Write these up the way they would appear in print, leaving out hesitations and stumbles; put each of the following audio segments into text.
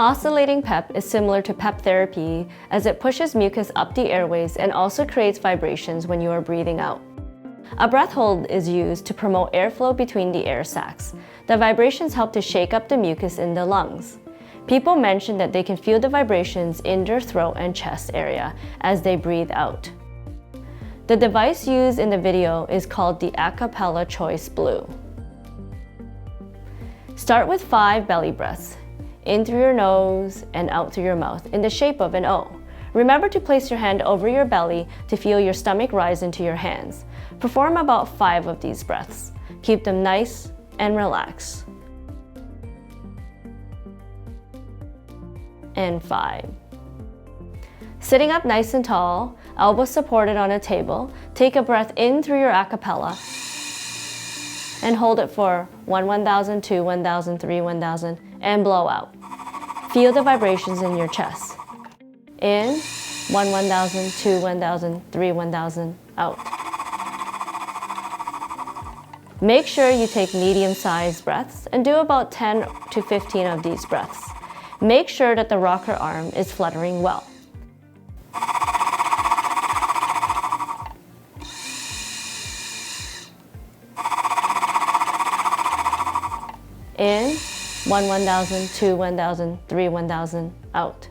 Oscillating PEP is similar to PEP therapy as it pushes mucus up the airways and also creates vibrations when you are breathing out. A breath hold is used to promote airflow between the air sacs. The vibrations help to shake up the mucus in the lungs. People mention that they can feel the vibrations in their throat and chest area as they breathe out. The device used in the video is called the Acapella Choice Blue. Start with 5 belly breaths, in through your nose and out through your mouth in the shape of an O. Remember to place your hand over your belly to feel your stomach rise into your hands. Perform about 5 of these breaths. Keep them nice and relaxed. And 5. Sitting up nice and tall, elbows supported on a table, take a breath in through your acapella and hold it for 1, 1,000, 2, 1,000, 3, 1,000, and blow out. Feel the vibrations in your chest. In, 1, 1,000, 2, 1,000, 3, 1,000, out. Make sure you take medium-sized breaths and do about 10 to 15 of these breaths. Make sure that the rocker arm is fluttering well. In, 1, 1,000, 2, 1,000, 3, 1,000, out.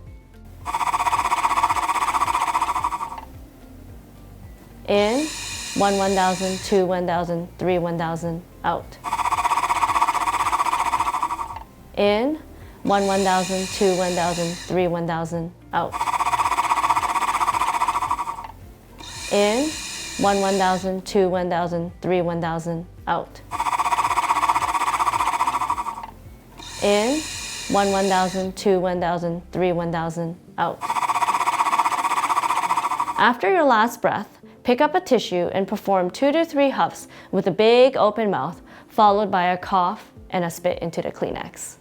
In, 1, 1,000, 2, 1,000, 3, 1,000, out. In, 1, 1,000, 2, 1,000, 3, 1,000, out. In, 1, 1,000, 2, 1,000, 3, 1,000, out. In, 1, 1,000, 2, 1,000, 3, 1,000, out. After your last breath, pick up a tissue and perform 2 to 3 huffs with a big open mouth, followed by a cough and a spit into the Kleenex.